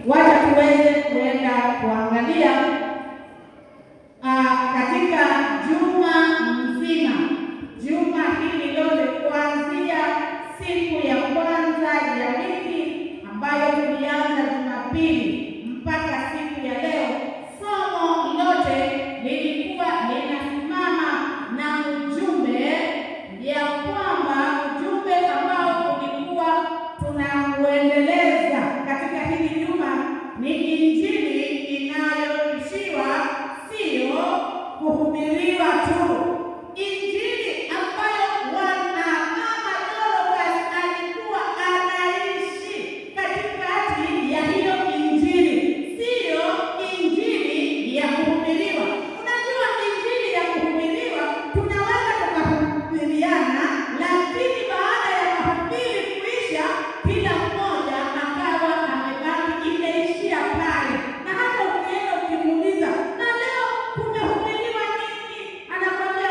wacha tuweze kuenda kuangalia katika juma mzima, juma hili lote, kuanzia siku ya kwanza ya wiki ambayo tulianza Jumapili mpaka siku ya leo, somo lote lilikuwa linasimama na ujumbe ya kwamba ujumbe ambao ulikuwa tunauendeleza katika hili juma ni injili inayoishiwa, sio kuhubiriwa tu. Injili ambayo Mama Dorcas alikuwa anaishi katikati ya hiyo injili, sio injili ya kuhubiriwa. Unajua, injili ya kuhubiriwa tunaweza tukahubiriana, lakini baada ya mahubiri kuisha, kila mmoja akawa amebaki imeishia pale. Na hata ukienda ukimuuliza, na leo kumehubiriwa nini, anakwambia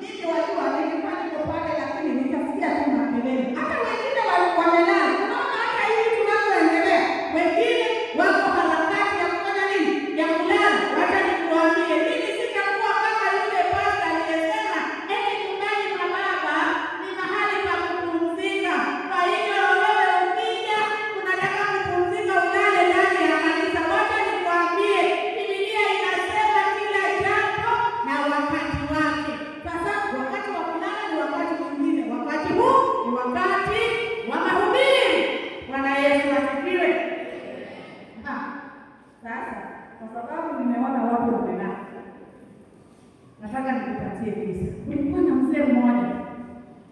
mimi wajua nilikuwa niko pale, lakini nikasikia tu makelele. Hata wengine wamelala. Unaona, hata hivi tunavyoendelea, wengine wako harakati ya kufanya nini, ya kulala. Wacha nikuambie, mimi sitakuwa kama yule pasta aliyesema eti nyumbani kwa Baba ni mahali pa kupumzika. Kwa hiyo wewe ukija unataka kupumzika, ulale ndani ya kanisa. Wacha nikuambie, Biblia inasema kila jambo na wakati wake. Sasa wakati wa kulala ni wakati mwingine, wakati huu ni wakati wa mahubiri. Bwana Yesu asifiwe. Sasa kwa sababu nimeona watu wamelala, nataka nikupatie kisa.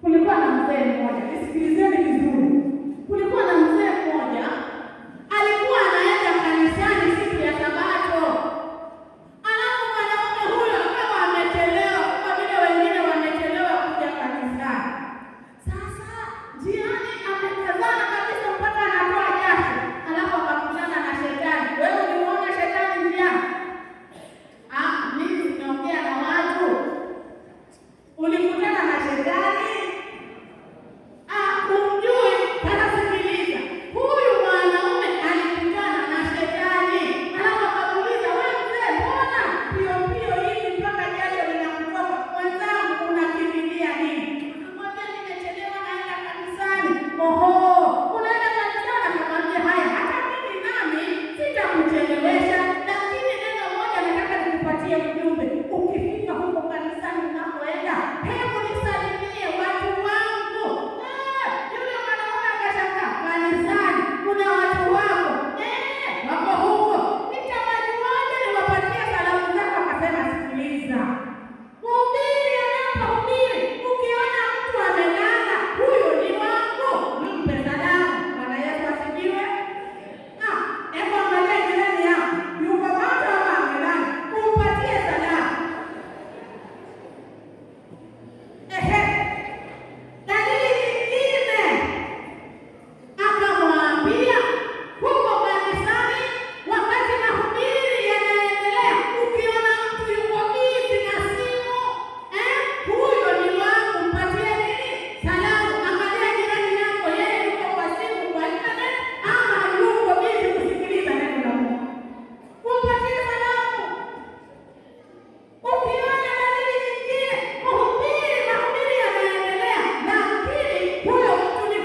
Kulikuwa na mzee mmoja, nisikilizeni vizuri. Kulikuwa na mzee mmoja alikuwa anaenda kanisani siku ya Sabato. Alafu mwanaume huyo akawa amechelewa, kwa vile wengine wamechelewa kuja kanisani. Sasa jiani amekazana kabisa mpaka anatoa jasho, alafu akakutana na shetani. Wewe ulimuona shetani njiani? Mimi sinaongea na watu. Ulikutana na shetani? Kumjui? Sikiliza. Huyu mwanaume alikutana na shetani, alafu akamuuliza, wewe mzee, mbona pio hivi mpaka jasho linakutoka? Mwenzangu, unakimbilia nini? Akamwambia, nimechelewa naenda kanisani. Unaenda kanisani? Akamwambia, haya, hata mimi nami sitakuchelewesha, lakini neno moja nataka nikupatie ujumbe. Ukifika huko kanisani unapoenda, hebu nisalimie watu wangu. Yule mwanaume akashangaa, kanisani kuna watu wako? Wako huko, nitawajuaje niwapatie salamu zako? Akasema, sikiliza, mhubiri anapohubiri, ukiona mtu amelala, huyo ni wangu, mpe salamu. Bwana Yesu asifiwe. Hebu angalia jirani yako, yuko macho ama amelala, umpatie salamu. Dalili nyingine akamwambia, huko kanisani wakati mahubiri yanaendelea, ukiona mtu yuko bizi na simu, huyo ni wangu, mpatie nini? Salamu. Angalia jirani yako, yeye yuko kwa simu, kwa internet, ama yuko bizi kusikiliza neno la Mungu, umpatie salamu. Ukiona dalili nyingine, mahubiri yanaendelea, lakini huyo mtu ni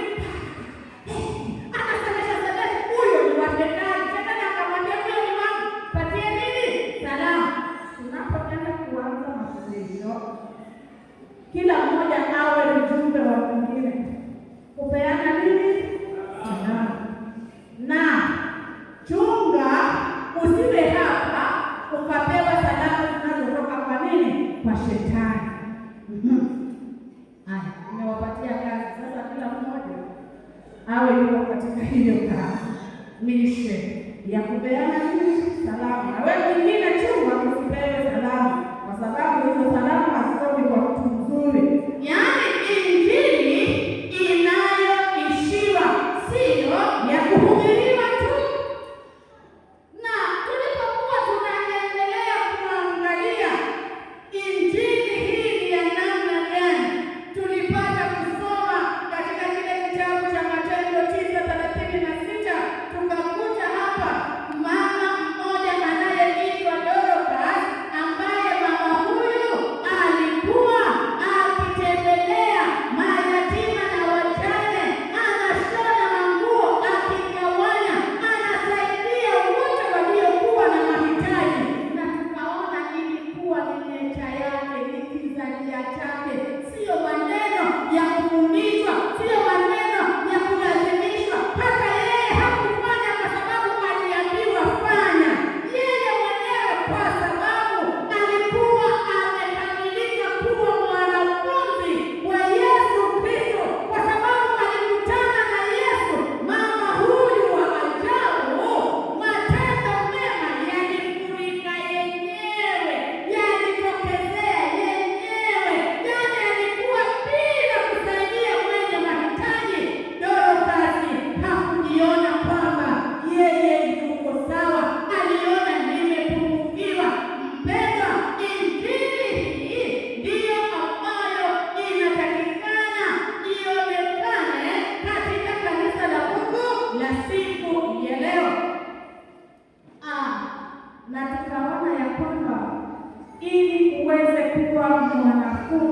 anasemesha, huyo ni wa shetani. Shetani akamwambia, huyo ni wangu, patie nini? Salamu. Tunapoenda kuanza mafundisho, kila mmoja awe mjumbe wa mwingine, kupeana nini? Salamu. Na chunga usiwe hapa ukapewa salamu zinazotoka kwa nini? Kwa shetani. Haya, nimewapatia kazi sasa, kila mmoja awe yuko katika hiyo kazi, mishe ya kupeana nini? Salamu. Na wewe mwingine chunga usipewe salamu, kwa sababu hizo salamu hazitoki kwa mtu mzuri. Yaani injili inayoishiwa, sio ya kuhubiriwa tu. Na tulipokuwa tunaendelea kuangalia injili hii ya namna gani, tulipata kusoma katika kile kitabu cha Matendo 9:36, tukakuta hapa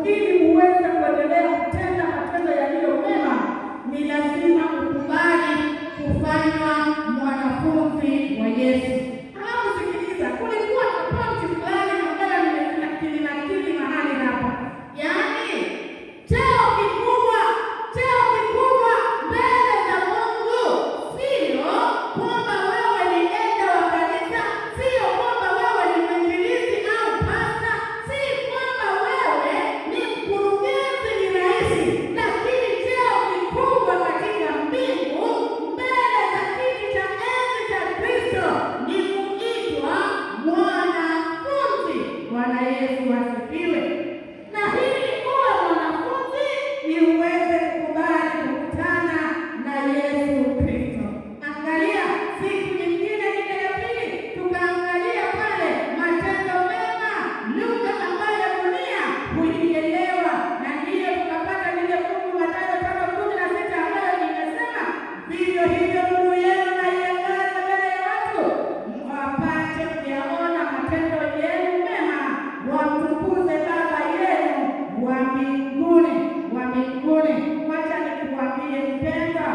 ili uweze kuendelea kutenda matendo yaliyo mema, ni lazima ukubali kufanywa mwanafunzi wa Yesu. Halafu sikiliza, kulikuwa na pointi fulani ambayo nimekinakili mahali hapa. Yaani cheo kikubwa mbele za Mungu sio kwamba wewe ni enda wa kanisa, sio kwamba wewe ni mwinjilisti au pasta, si kwamba wewe ni mkurugenzi, ni rais, lakini cheo kikubwa katika mbingu mbele za kiti cha enzi cha Kristo ni kuitwa mwanafunzi. Bwana Yesu asifiwe. Na hili kuwa mwanafunzi ni uweze kukubali kukutana na Yesu Kristo. Angalia siku nyingine ile ya pili, tukaangalia pale matendo mema, lugha ambayo dunia huielewa, na ndiyo tukapata lile fungu Mathayo 5:16 ambayo linasema, vivyo hivyo nuru yenu na iangaze mbele ya watu, wapate kuyaona matendo yenu mema, wamtukuze Baba yenu wa mbinguni. Wacha nikuambie mpendwa,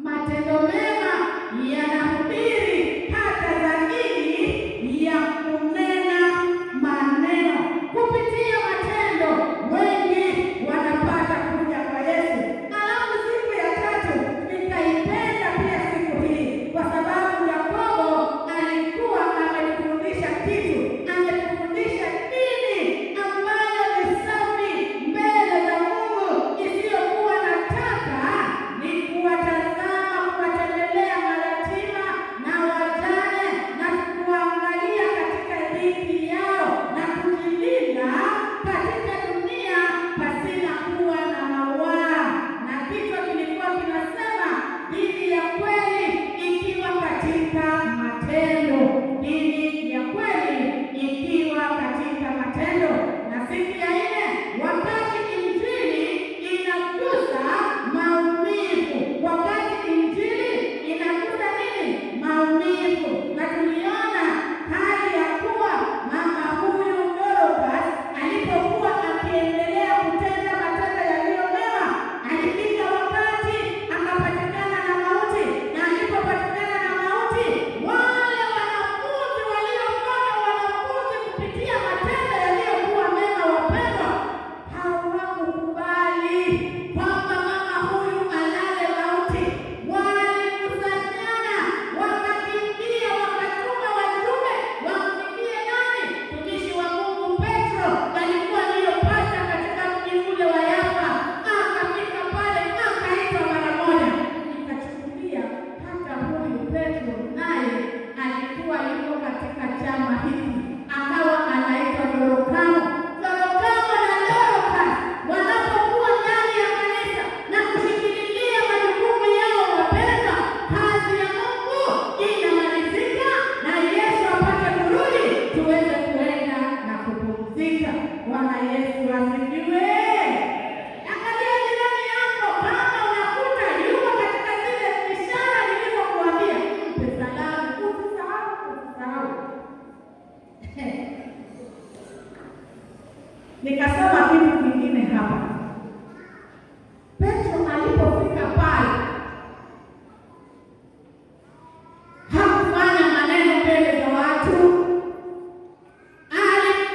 matendo mema yanahubiri hata zaidi ya kunena maneno. Kupitia matendo wengi wanapata kuja kwa Yesu. Alafu siku ya tatu nikaipenda pia siku hii kwa sababu Yakobo alikuwa ametufundisha kitu, ametufundisha dini ambayo ni safi mbele za Mungu, isiyokuwa na taka, ni kuwatazama, kuwatembelea mayatima na wajane na kuangalia katika dhiki yao na kujilinda katika dunia pasina kuwa na mawaa. Na kichwa kilikuwa kinasema dini ya kweli ikiwa katika matendo, dini ya kweli ikiwa katika matendo. Na siku ya nne, wakati injili inagusa maumivu, wakati injili inagusa nini? Maumivu. Na tuliona hali ya kuwa mama huyu Dorcas alipokuwa akiendelea kutenda matendo yaliyo mema, alifika wakati akapatikana na mauti, na alipopatikana na mauti, wale wanafunzi waliokuwa wanafunzi kupitia matendo yaliyokuwa mema, wapendwa, hawakukubali kwamba mama huyu alale mauti. Walikusanyana, wakakimbia, wakatuma wajumbe wamfikie nani? Mtumishi wa Mungu Petro, alikuwa ndiyo pasta katika mji ule wa Yafa. Akafika pale, akaitwa mara moja. Nikachukulia hata huyu Petro naye alikuwa yuko katika chama hiki, akawa anaitwa Dorokamo. Dorokamo na Dorcas wanapokuwa ndani ya kanisa na kushikilia majukumu yao, wapendwa, kazi ya Mungu inamalizika na Yesu apate kurudi, tuweze kuenda na kupumzika. Bwana Yesu asifiwe. Angalia jirani yako, kama unakuta yuko katika zile ishara nilizokuambia, mpe salamu. Usisahau. Nikasoma kitu kingine hapa. Petro alipofika pale, hakufanya maneno mbele za watu.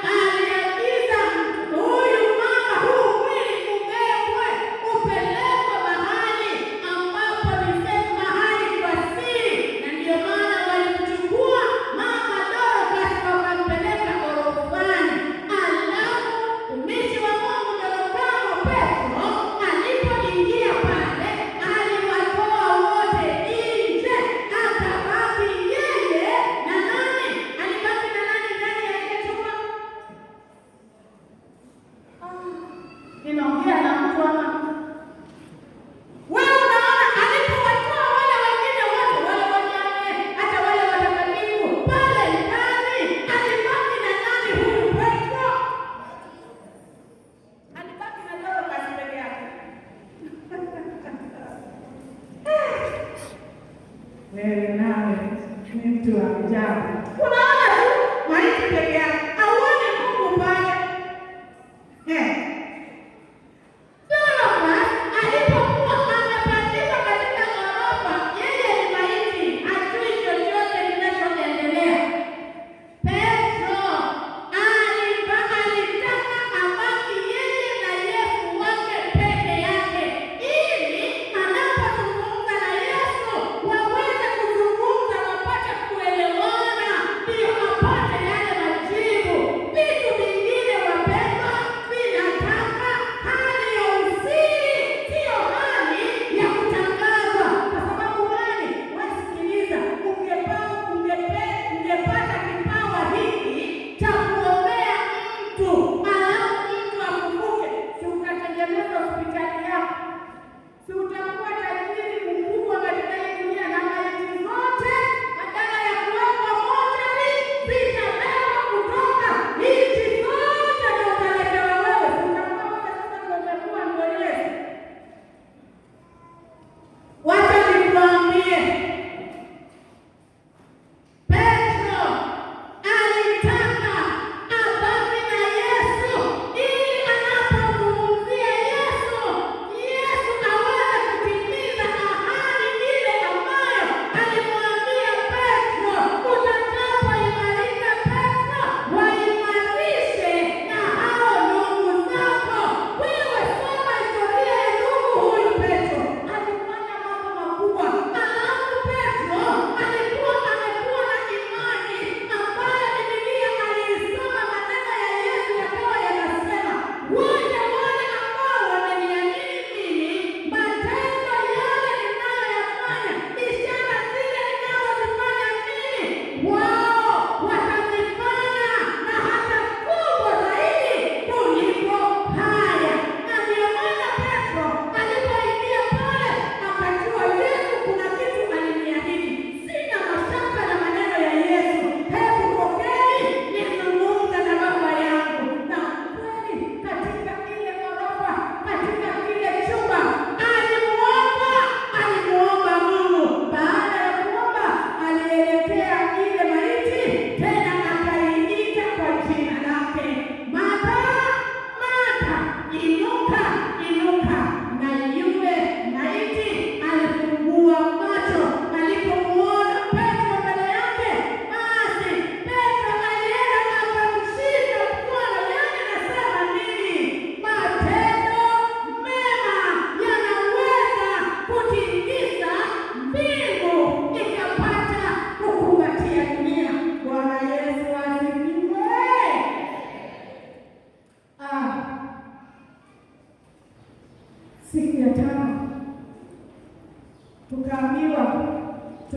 Aliagiza huyu mama, huu mwili ubebwe upelekwe mahali ambapo ni mahali kwa siri, na ndiyo maana walimchukua mama Dorcas wakampeleka orofani. Alafu mtumishi wa Mungu Dorokamo Petro alipoingia pale, aliwatoa wote nje, akabaki yeye na nani? Alibaki na nani ndani ya ile chumba? Ninaongea na mtu ama wewe unaona, alipowatoa wale wengine wote, wale wajane, hata wale watakatifu pale ndani, alibaki na nani? Huyu Petro alibaki na Dorcas peke yake. Wewe nawe ni mtu wa ajabu. Unaona tu maiti peke yake, auone Mungu pale.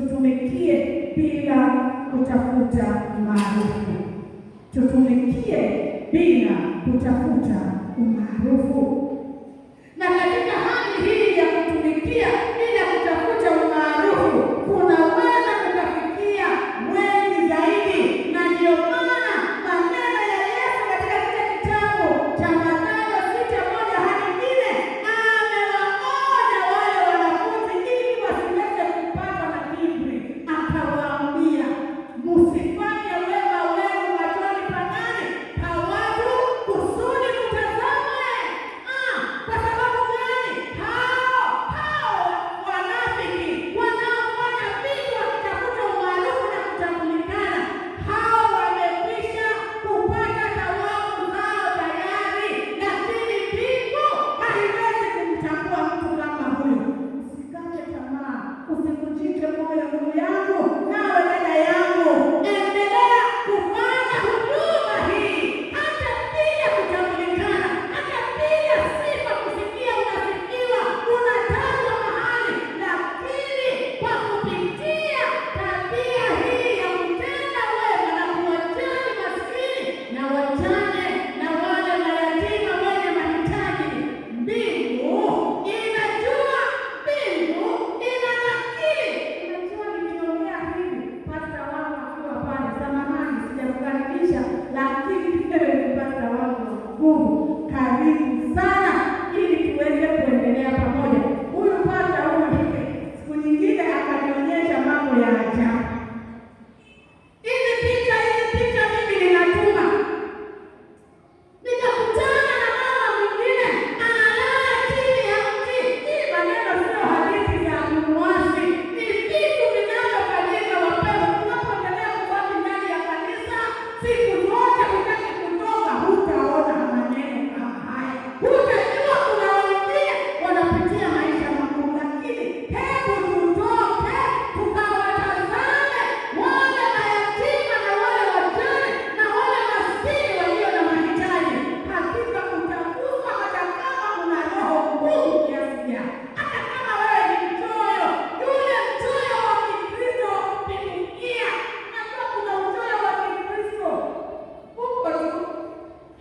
tutumikie bila kutafuta umaarufu, tutumikie bila kutafuta umaarufu. Na katika hali hii ya kutumikia bila kutafuta umaarufu, kunaweza kukafikia wengi zaidi, na ndio maana maneno ya Yesu katika kile kitabu cha Mathayo 6:1-4 amewaonya wale wanafunzi ili wasiweze kupatwa na kiburi, akawaambia, msifanye wema wenu machoni pa nani? Pa watu, kusudi mtazamwe. Kwa sababu gani? Hao wanafiki wanaofanya vitu wakitafuta umaarufu na kutambulikana, hao wamekwisha kupata thawabu zao tayari, lakini mbingu haiwezi kumtambua mtu kama huyo. Usikate tamaa, usivunjike moyo ndugu yangu, nawe dada yangu, endelea kufanya huduma hii hata bila kutambulikana, hata bila sifa kusikia unasifiwa, unatajwa mahali, lakini kwa kupitia tabia hii ya kutenda wema na kuwajali maskini na wajane na wale mayatima wenye mahitaji, mbingu inajua, mbingu inanakili. Unajua, nikiongea hivi pasta wangu akiwa pale, samahani sijakukaribisha, lakini wewe ni pasta wangu nguvu, karibu sana ili tuweze kuendelea pamoja. Huyu pasta huyu siku nyingine akanionyesha mambo ya ajabu. Hizi picha mimi ninatuma. Nikakutana na mama mwingine analala chini ya mti. Hii maneno sio hadithi za kumwasi, ni vitu vinavyofanyika wapendwa. Tunapoendelea kubaki ndani ya kanisa siku zote, hutaki kutoka, hutaona maneno kama haya, hutajua kuna wengine wanapitia maisha magumu. Lakini hebu tutoke tukawatazame wale mayatima na wale wajane na wale maskini walio na mahitaji. Hakika utaguswa, hata kama kuna roho ngumu kiasi gani, hata kama wewe ni mchoyo, yule mchoyo wa Kikristo kupindukia. Unajua kuna uchoyo wa Kikristo huko tu,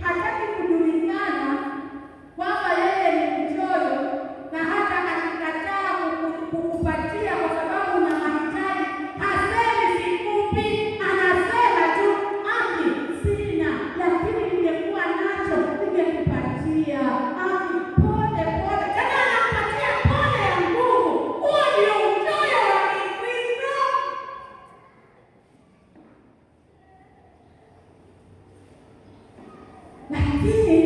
hataki kujulikana kwamba yeye ni mchoyo, na hata akikataa kukupatia kwa sababu una mahitaji, hasemi sikupi, anasema tu aki sina, lakini ningekuwa nacho ningekupatia. Aki pole pole, tena anampatia pole ya nguvu. Huo ndio uchoyo wa Kikristo. Lakini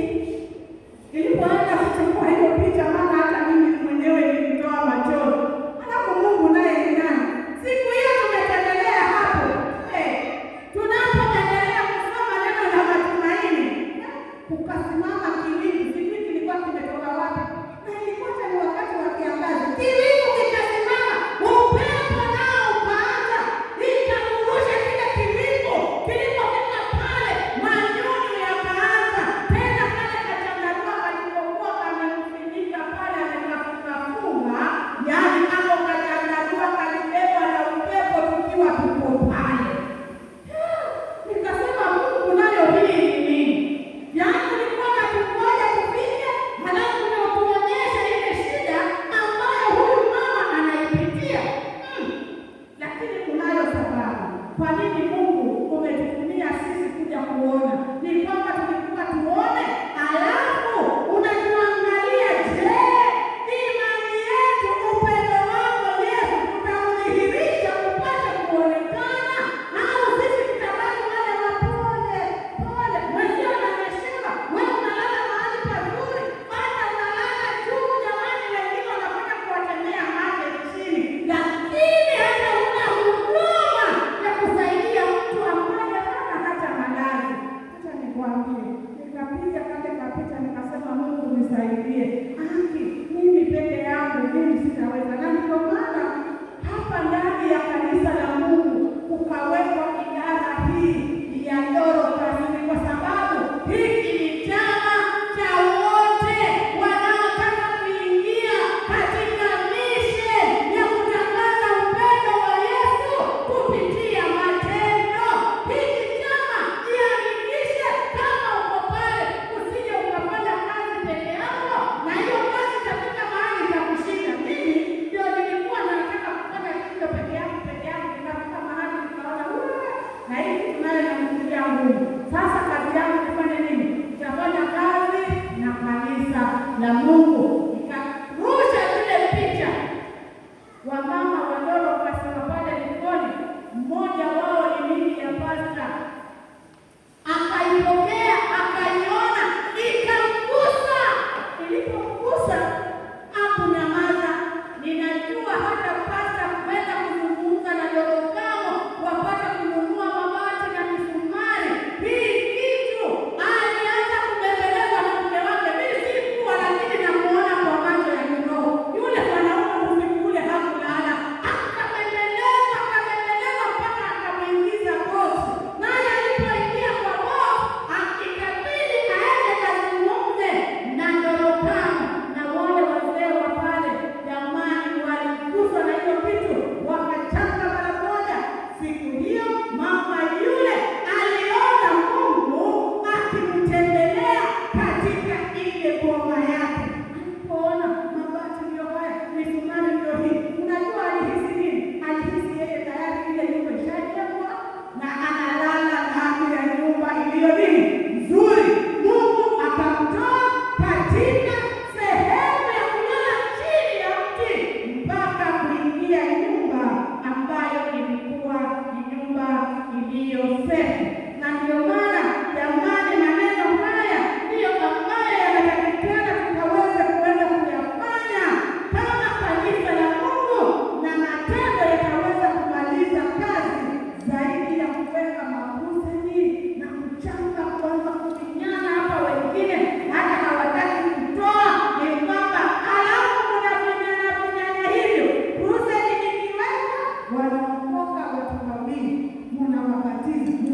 nilipoanza kuchukua hiyo picha, maana hata mimi mwenyewe nilitoa machozi. Alafu Mungu naye ni nani? Siku hiyo tumetembelea hapo, tunapoendelea kusoma neno la matumaini, kukasimama kiwingu. Sijui kilikuwa kimetoka wapi, na ilikuwa ni wakati wa kiangazi. Kiwingu kikasimama, upepo nao ukaanza, ikamurusha kile kiwingu. Kilipofika pale, manyunyu yakaanza tena, kale kachandarua kalipokuwa kamemfinika pale, amekafunga, yaani hapo kachandarua kalibebwa na upepo, tukiwa tuko pale. Nikasema Mungu nayo hii ni nini? Yaani ulikuwa nakungoja tufike, halafu ndio tuonyeshe ile shida ambayo huyu mama anaipitia. Lakini kunayo sababu kwa nini Mungu umetutumia sisi kuja kuona. Ni kwamba tulikuwa tuone, alafu unatuangalia. Je, imani yetu, upendo wako Yesu tutaudhihirisha kupata kuonekana, au sisi tutabaki wale wapole pole? Mwenzio anameshiba, wewe unalala mahali pazuri, hata unalala juu. Jamani, wengine wanapata kuwatendea mate chini, lakini hata una huruma ya kusaidia mtu ambaye hana hata malazi. Acha nikwambie,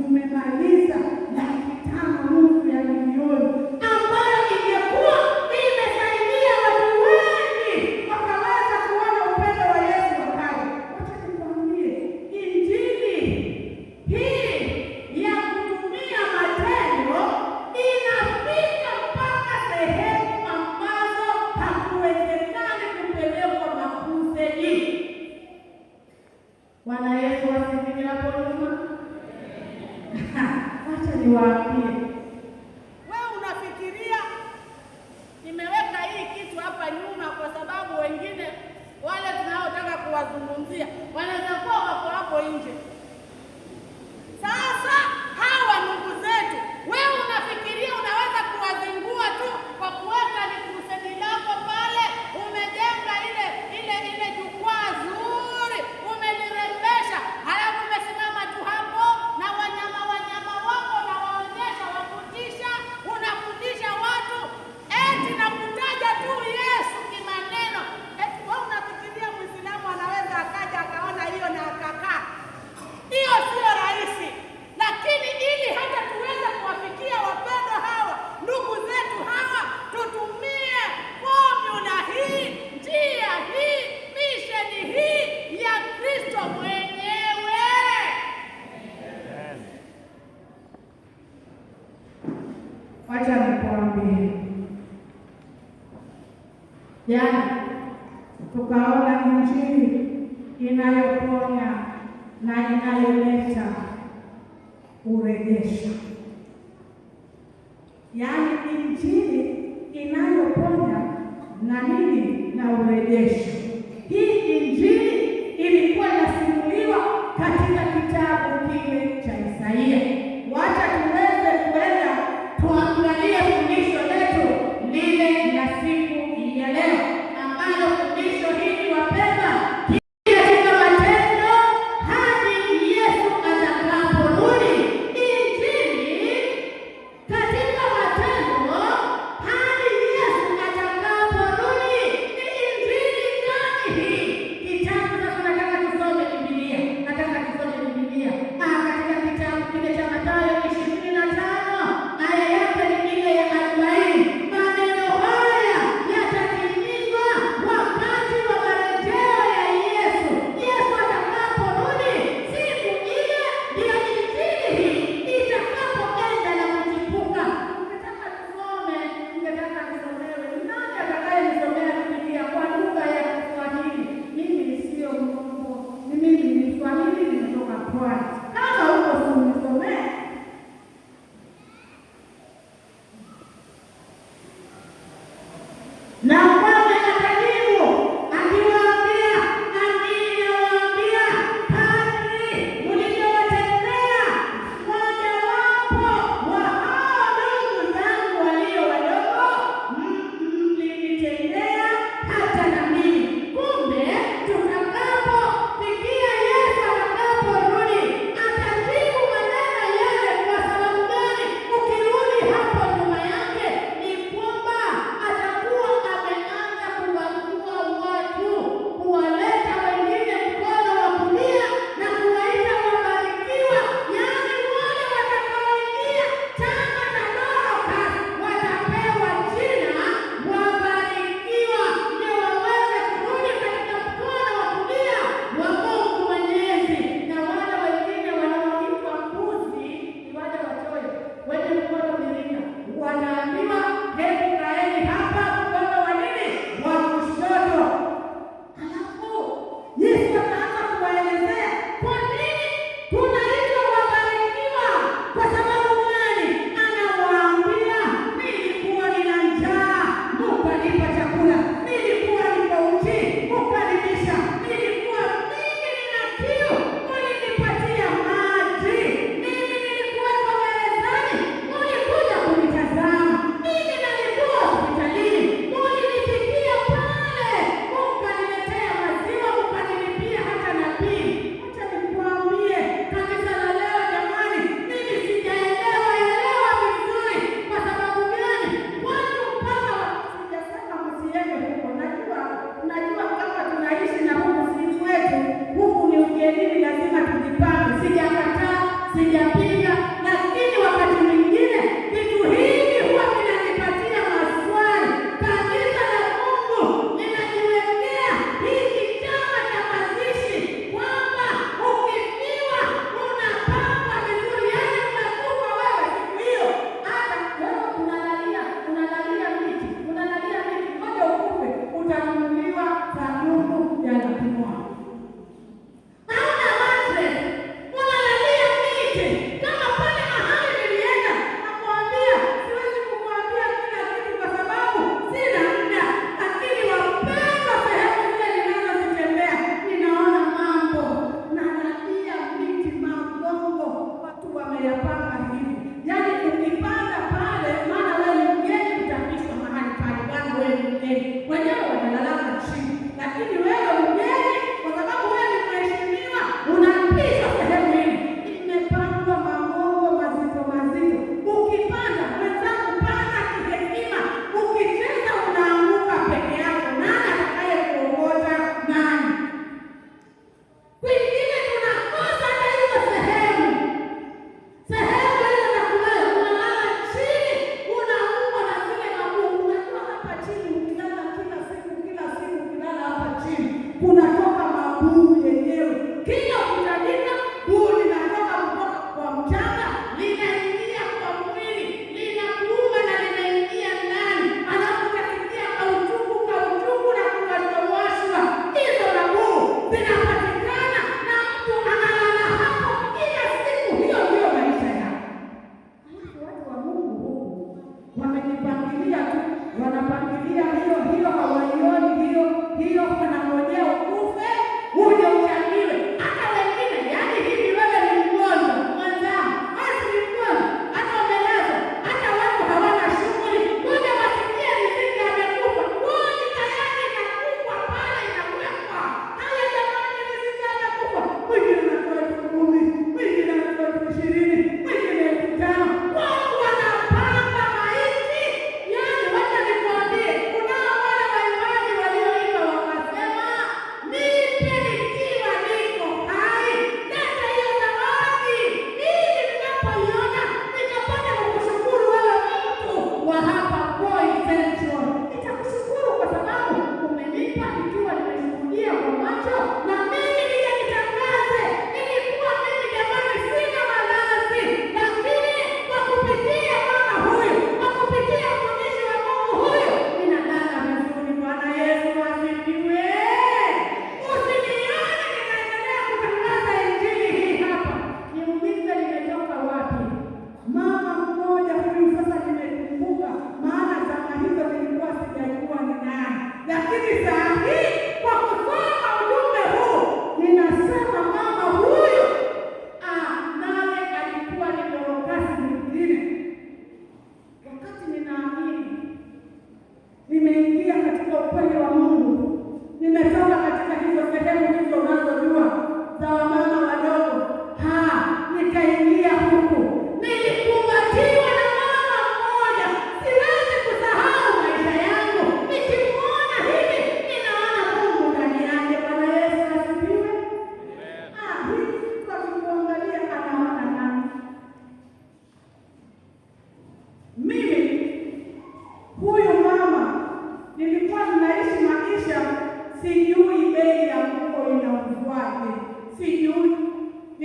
mmemaliza laki tano nusu ya milioni ambayo ingekuwa imesaidia watu wengi wakaweza kuona upendo wa Yesu wakati. Wacha nikwambie, injili hii ya kutumia matendo inafika mpaka sehemu ambazo hakuwezekani kupelekwa makusudi. Bwana Yesu asifiwe hapo nyuma. Acha niwaambie, wewe unafikiria nimeweka hii kitu hapa nyuma kwa sababu wengine wale tunaotaka kuwazungumzia wanaweza kuwa wako hapo nje. Sasa hawa ndugu zetu, wewe unafikiria unaweza kuwazingua tu kwa kuweka likuseni lako pale, umejenga ile jukwaa zuri, umelirembesha, halafu umesimama tu hapo na wanyama wako na waonyesha wakutisha, unafundisha watu eti na kutaja tu Yesu kimaneno. Eti wewe unafikiria Muislamu anaweza akaja akaona hiyo na akakaa? Hiyo sio rahisi. Lakini ili hata tuweze kuwafikia wapendwa hawa, ndugu zetu hawa, tutumie formula hii, njia hii, misheni hii ya Kristo mwenyewe. Wacha nikwambie, jana tukaona injili inayoponya na inayoleta urejesho, yaani injili inayoponya na nini na urejesho. Hii injili ilikuwa inasimuliwa katika kitabu kile cha Isaia. Wacha tuweze kwenda tuangalie fundisho letu lile la siku ya leo, ambalo fundisho hili wapenda Injili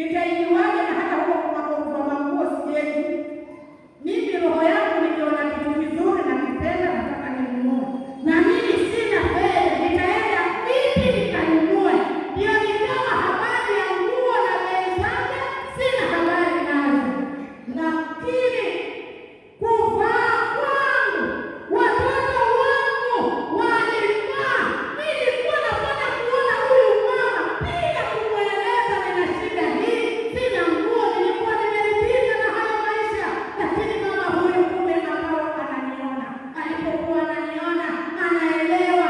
nitaijuaje na hata huko kwa manguo sijeji? Mimi roho yangu nikiona kitu kizuri na kipenda nataka ninunue. Na mimi sina fedha, nitaenda vipi nikanunue? Ndio nikawa habari ya nguo na bei zake sina habari nazo. Lakini kuvaa kwangu, watoto wangu walivaa. Nilikuwa napenda kuona huyu mama bila kumweleza nina shida hii, sina nguo, nilikuwa nimeridhika na haya maisha. Lakini mama huyu kumbe akawa ananiona. Alipokuwa ananiona, anaelewa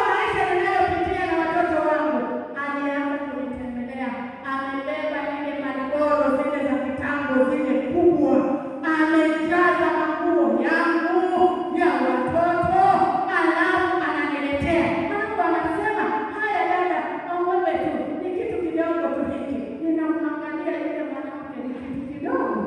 maisha ninayopitia na watoto wangu. Alianza kunitembelea, amebeba ile maliboro zile za kitambo zile kubwa, amejaza manguo yangu ya watoto, alafu ananiletea. Mungu anasema, haya dada, wewe tu ni kitu kidogo tu hiki. Ninamwangalia yule mwanamke, ni kitu kidogo.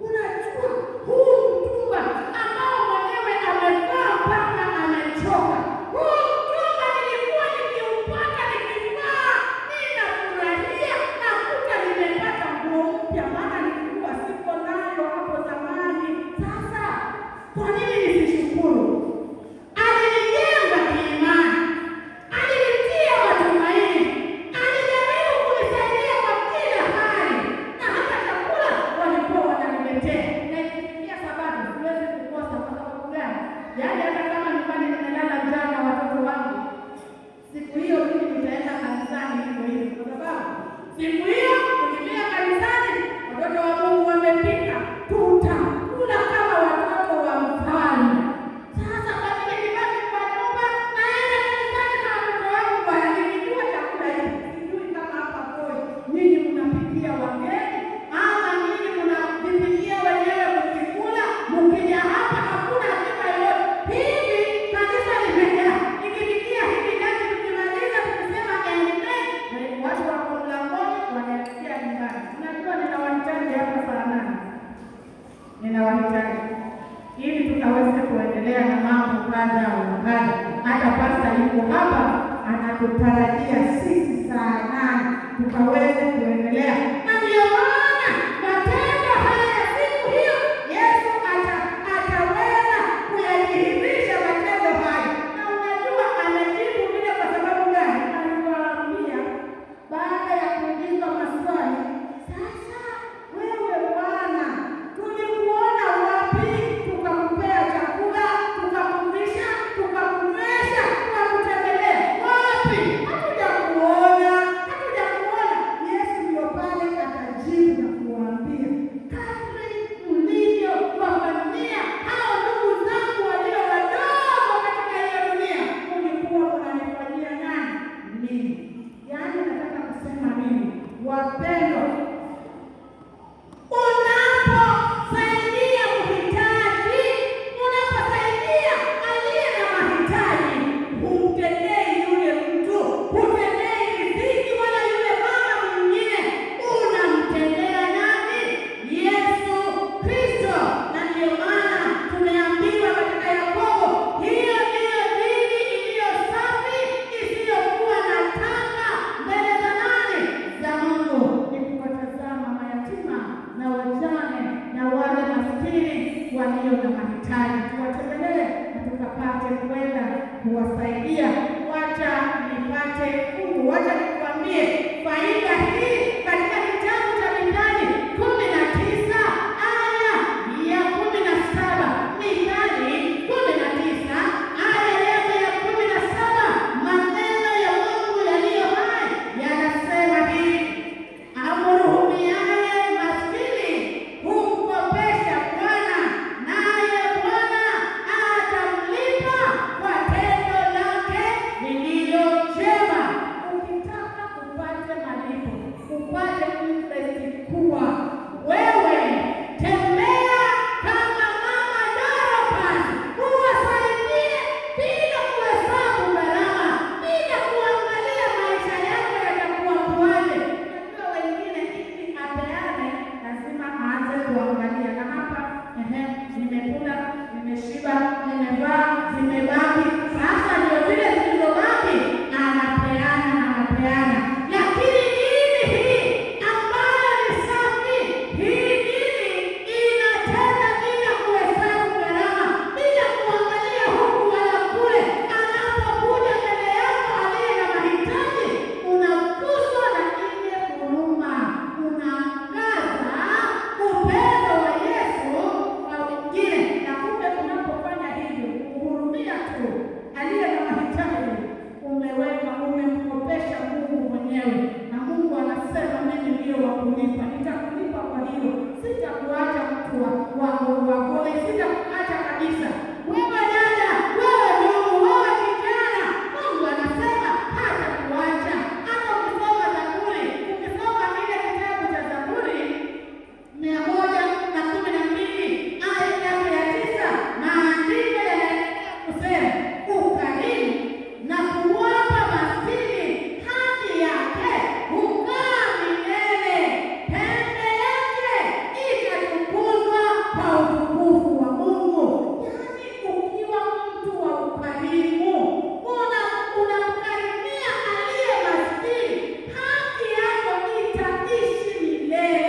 Unajua huu mtumba ambao mwenyewe amevaa mpaka amechoka. Huu mtumba nilikuwa nikiupaka nikivaa, ninafurahia, nakuta nimepata nguo mpya, maana nilikuwa siko nayo hapo zamani. Sasa kwa nini nisishukuru? Alinijenga kiimani, alinitia matumaini, alijaribu kunisaidia kwa kila hali, na hata chakula walikuwa wananiletea. Na ikifikia Sabato siwezi kukosa. Kwa sababu gani? Yaani hata kama nyumbani nimelala njaa na watoto wangu, siku hiyo mimi nitaenda kanisani hivyo hivyo, kwa sababu siku hiyo ukifika kanisani watoto wa Mungu wamepika, tutakula kama watoto wa mfalme. Sasa kwa nini nibaki kwa nyumba naenda kanisani na watoto wangu? Bwana, nikijua chakula hiki, sijui kama hapa Voi nyinyi mnapikia wageni ama nyinyi mnajipikia wenyewe mkikula. Mkija hapa hakuna akiba yoyote. Hivi kanisa limejaa. Nikipikia hivi nasi tukimaliza tukisema amen, watu wako mlangoni wanaelekea nyumbani. Unajua ninawahitaji hapa saa 8. Ninawahitaji ili tukaweze kuendelea na mambo kadha wa kadha. Hata pasta yuko hapa anatutarajia sisi saa 8 tukaweze kuendelea. Na ndio maana matendo haya siku hiyo Yesu ataweza kuyadhihirisha matendo haya. Na unajua amejibu vile kwa sababu gani? Aliwaambia baada ya kuulizwa maswali, sasa wewe Bwana, tulikuona wapi tukakupea chakula, tukakuvisha, tukakunywesha, tukakutembelea? Wapi? Hatujakuona. Yesu ndio pale Mungu, sitakuacha mtu wako, sitakuacha kabisa. Wewe dada, wewe ndugu, wewe kijana, Mungu anasema hatakuacha. Hata ukisoma Zaburi, ukisoma kile kitabu cha Zaburi 112 aya yake ya 9, maandiko yanaendelea kusema ukarimu na kuwapa maskini haki yake hukaa milele, pembe yake itatukuzwa kwa utukufu wa Mungu. Yaani ukiwa mtu wa ukarimu, unamkarimia aliye maskini, haki yako itaishi milele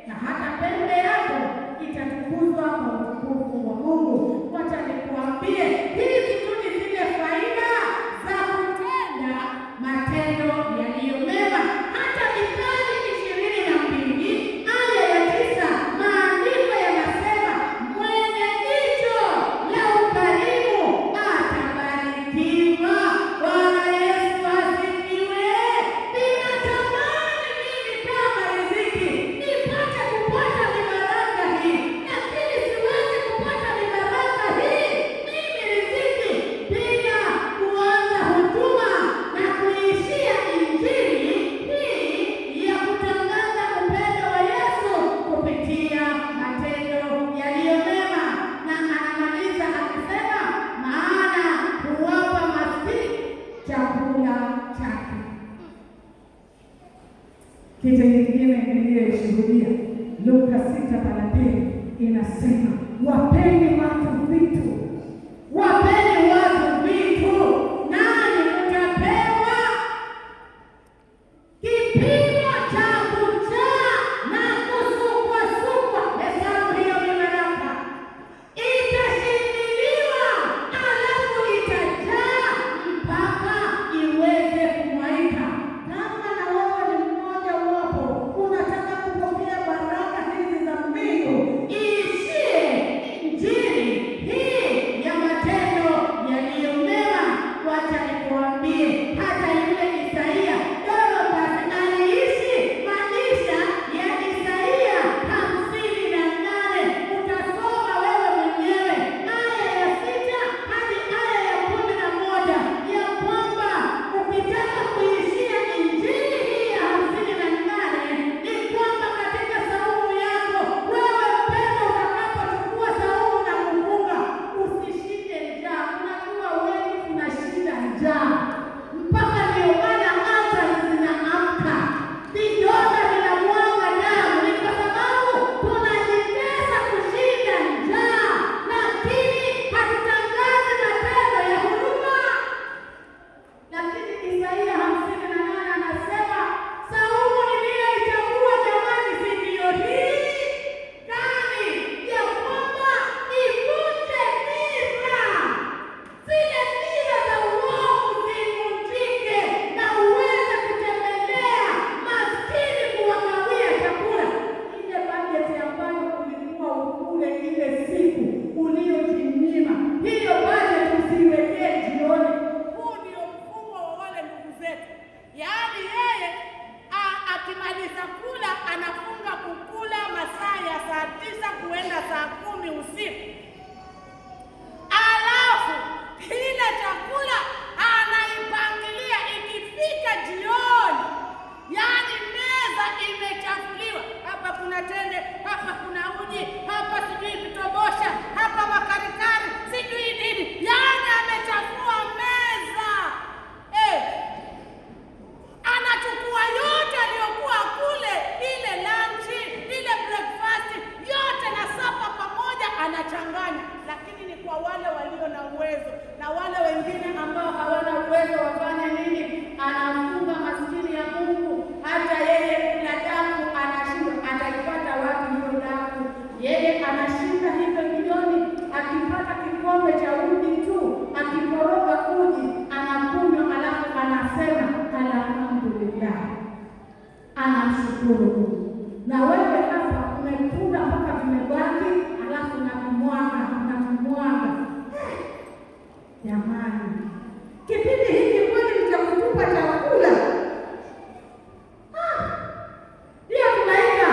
na hata pembe yako itatukuzwa kwa utukufu wa Mungu. Wacha nikuambie, hizi tu ni zile faida za kutenda matendo yaliyo mema. Hata Mithali 22 aya ya 9, maandiko yanasema mwenye jicho la ukarimu atabarikiwa. Bwana Yesu asifiwe. Ninatamani mimi kama riziki nipate kupata mibaraka hii, lakini siwezi kupata mibaraka hii mimi riziki bila kuanza huduma na kuishia injili hii ya kutangaza upendo wa Yesu kupitia matendo yaliyo mema. Na anamaliza akisema, maana huwapa maskini chakula chake. Kitu kingine niliyoshuhudia Luka 6:30 inasema, wapeni watu vitu, wapeni watu vitu, nanyi mtapewa. Kipimo cha kujaa na kusukwasukwa, hesabu hiyo ni baraka, itashindiliwa, alafu itajaa mpaka iweze kumwaika. Kama na wewe ni mmoja wapo unataka kupokea baraka hizi za mbingu, iishie injili hii ya matendo yaliyo mema. Wacha nikuambie, hata yule Isaia aliishi maisha ya Isaia 58. Utasoma wewe mwenyewe aya ya 6 hadi aya ya 11 ya kwamba ukitaka kuishia injili hii ya 58 ni kwamba katika saumu yako wewe mpendwa, utakapochukua saumu na kufunga, usishinde njaa. Unajua wengi tunashinda njaa mpaka ndio maana hata zinaamka, vidonda vinamwaga damu, ni kwa sababu tunajitesa kushinda njaa, lakini hatutangazi matendo ya huruma. Lakini Isaia 58 anasema saumu niliyoichagua jamani, si ndio hii gani ya kwamba ivunje nira, zile nira za uovu zivunjike, na uweze kutembelea maskini, kuwagawia chakula. Ile bajeti ambayo ulikuwa ukule ile siku uliyojinyima, hiyo bajeti usiiwekee jioni. Huu ndio mfumo wa wale ndugu zetu, yaani yeye akimaliza kula anafunga kukula masaa ya saa 9 kuenda saa 10 usiku, alafu ile chakula anaipangilia ikifika jioni, yaani meza imechafuliwa. Hapa kuna tende, hapa kuna uji, hapa sijui kitobosha, hapa makarikari, sijui nini, yaani amechafua meza. Anachukua yote aliyokuwa kule, ile lunch, ile breakfast, yote na sapa pamoja anachanganya. Lakini ni kwa wale walio na uwezo, na wale wengine ambao hawana uwezo wafanye nini? Anafunga maskini ya Mungu, hata yeye kula damu anashindwa. Ataipata wapi hiyo damu? Yeye anashinda hivyo jioni, akipata kikombe cha uji tu, akikoroga uji anakunywa, alafu anasema alhamdulillah, anamshukuru Mungu. Na wewe hapa umekula mpaka vimebaki, alafu unamwaga. Jamani, kipindi hiki kweli mtakutupa chakula? Hiyo tunaita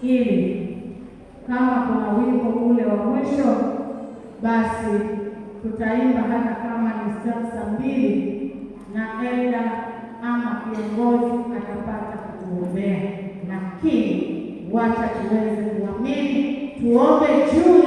ili kama kuna wimbo ule wa mwisho, basi tutaimba hata kama ni stanza 2 na Elda ama kiongozi atapata kuombea, lakini wacha tuweze kuamini, tuombe juu